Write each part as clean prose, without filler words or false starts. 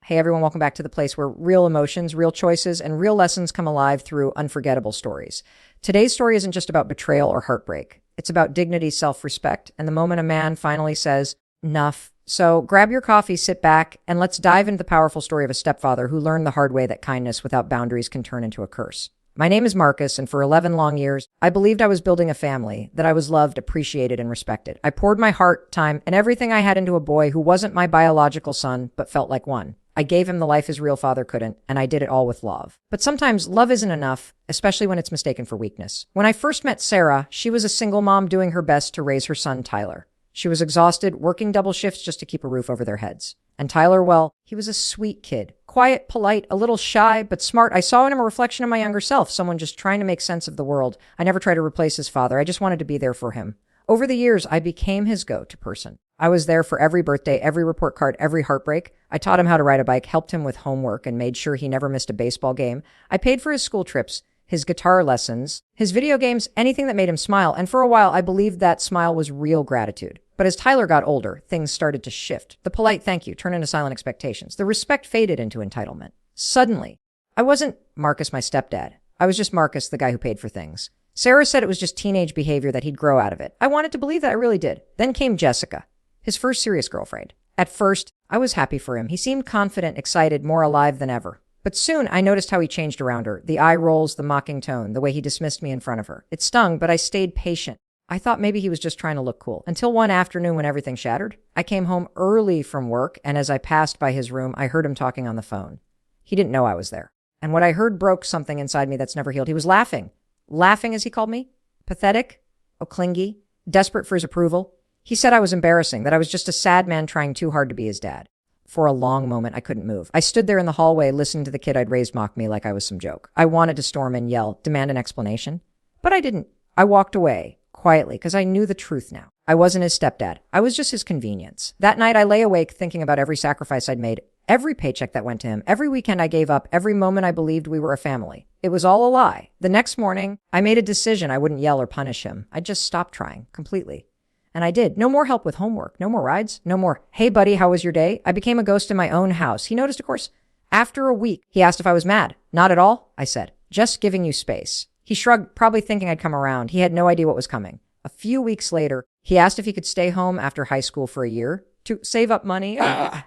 Hey everyone, welcome back to the place where real emotions, real choices, and real lessons come alive through unforgettable stories. Today's story isn't just about betrayal or heartbreak. It's about dignity, self-respect, and the moment a man finally says, enough. So grab your coffee, sit back, and let's dive into the powerful story of a stepfather who learned the hard way that kindness without boundaries can turn into a curse. My name is Marcus, and for 11 long years, I believed I was building a family, that I was loved, appreciated, and respected. I poured my heart, time, and everything I had into a boy who wasn't my biological son, but felt like one. I gave him the life his real father couldn't, and I did it all with love. But sometimes love isn't enough, especially when it's mistaken for weakness. When I first met Sarah, she was a single mom doing her best to raise her son, Tyler. She was exhausted, working double shifts just to keep a roof over their heads. And Tyler, well, he was a sweet kid. Quiet, polite, a little shy, but smart. I saw in him a reflection of my younger self, someone just trying to make sense of the world. I never tried to replace his father. I just wanted to be there for him. Over the years, I became his go-to person. I was there for every birthday, every report card, every heartbreak. I taught him how to ride a bike, helped him with homework, and made sure he never missed a baseball game. I paid for his school trips, his guitar lessons, his video games, anything that made him smile. And for a while, I believed that smile was real gratitude. But as Tyler got older, things started to shift. The polite thank you turned into silent expectations. The respect faded into entitlement. Suddenly, I wasn't Marcus, my stepdad. I was just Marcus, the guy who paid for things. Sarah said it was just teenage behavior that he'd grow out of it. I wanted to believe that I really did. Then came Jessica, his first serious girlfriend. At first, I was happy for him. He seemed confident, excited, more alive than ever. But soon, I noticed how he changed around her. The eye rolls, the mocking tone, the way he dismissed me in front of her. It stung, but I stayed patient. I thought maybe he was just trying to look cool. Until one afternoon when everything shattered. I came home early from work, and as I passed by his room, I heard him talking on the phone. He didn't know I was there. And what I heard broke something inside me that's never healed. He was laughing. Laughing, as he called me. Pathetic. Clingy. Desperate for his approval. He said I was embarrassing, that I was just a sad man trying too hard to be his dad. For a long moment, I couldn't move. I stood there in the hallway listening to the kid I'd raised mock me like I was some joke. I wanted to storm and yell, demand an explanation. But I didn't. I walked away. Quietly, because I knew the truth now. I wasn't his stepdad. I was just his convenience. That night, I lay awake thinking about every sacrifice I'd made, every paycheck that went to him, every weekend I gave up, every moment I believed we were a family. It was all a lie. The next morning, I made a decision I wouldn't yell or punish him. I'd just stop trying completely. And I did. No more help with homework. No more rides. No more, hey buddy, how was your day? I became a ghost in my own house. He noticed, of course. After a week, he asked if I was mad. Not at all, I said. Just giving you space. He shrugged, probably thinking I'd come around. He had no idea what was coming. A few weeks later, he asked if he could stay home after high school for a year to save up money. I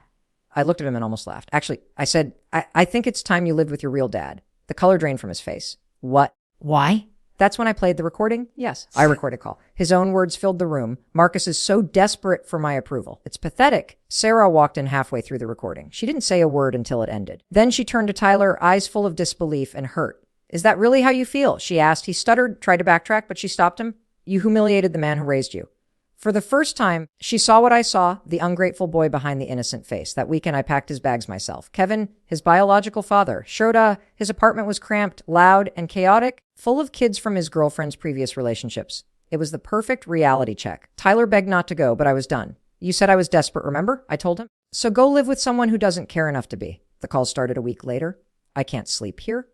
looked at him and almost laughed. Actually, I said, I think it's time you lived with your real dad. The color drained from his face. What? Why? That's when I played the recording. Yes, I recorded call. His own words filled the room. Marcus is so desperate for my approval. It's pathetic. Sarah walked in halfway through the recording. She didn't say a word until it ended. Then she turned to Tyler, eyes full of disbelief and hurt. Is that really how you feel? She asked. He stuttered, tried to backtrack, but she stopped him. You humiliated the man who raised you. For the first time, she saw what I saw, the ungrateful boy behind the innocent face. That weekend, I packed his bags myself. Kevin, his biological father, showed his apartment was cramped, loud, and chaotic, full of kids from his girlfriend's previous relationships. It was the perfect reality check. Tyler begged not to go, but I was done. You said I was desperate, remember? I told him. So go live with someone who doesn't care enough to be. The call started a week later. I can't sleep here.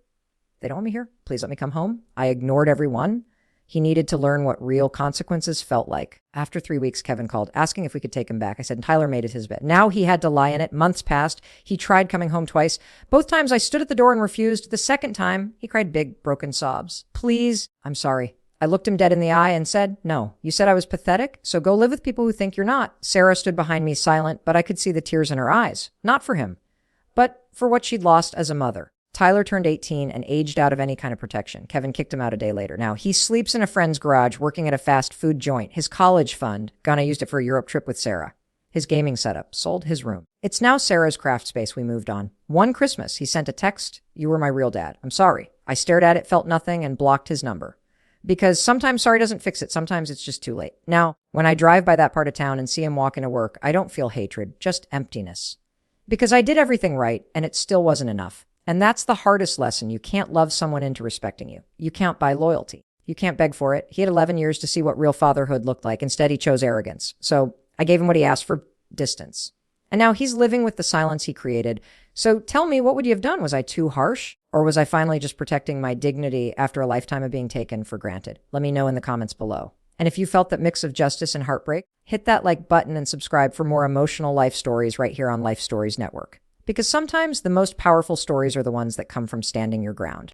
They don't want me here. Please let me come home. I ignored everyone. He needed to learn what real consequences felt like. After 3 weeks, Kevin called, asking if we could take him back. I said, Tyler made it his bed. Now he had to lie in it. Months passed. He tried coming home twice. Both times I stood at the door and refused. The second time, he cried big, broken sobs. Please, I'm sorry. I looked him dead in the eye and said, no. You said I was pathetic, so go live with people who think you're not. Sarah stood behind me silent, but I could see the tears in her eyes. Not for him, but for what she'd lost as a mother. Tyler turned 18 and aged out of any kind of protection. Kevin kicked him out a day later. Now, he sleeps in a friend's garage working at a fast food joint. His college fund, gonna used it for a Europe trip with Sarah. His gaming setup, sold his room. It's now Sarah's craft space. We moved on. One Christmas, he sent a text, you were my real dad. I'm sorry. I stared at it, felt nothing, and blocked his number. Because sometimes sorry doesn't fix it. Sometimes it's just too late. Now, when I drive by that part of town and see him walk into work, I don't feel hatred, just emptiness. Because I did everything right, and it still wasn't enough. And that's the hardest lesson. You can't love someone into respecting you. You can't buy loyalty. You can't beg for it. He had 11 years to see what real fatherhood looked like. Instead, he chose arrogance. So I gave him what he asked for, distance. And now he's living with the silence he created. So tell me, what would you have done? Was I too harsh? Or was I finally just protecting my dignity after a lifetime of being taken for granted? Let me know in the comments below. And if you felt that mix of justice and heartbreak, hit that like button and subscribe for more emotional life stories right here on Life Stories Network. because sometimes the most powerful stories are the ones that come from standing your ground.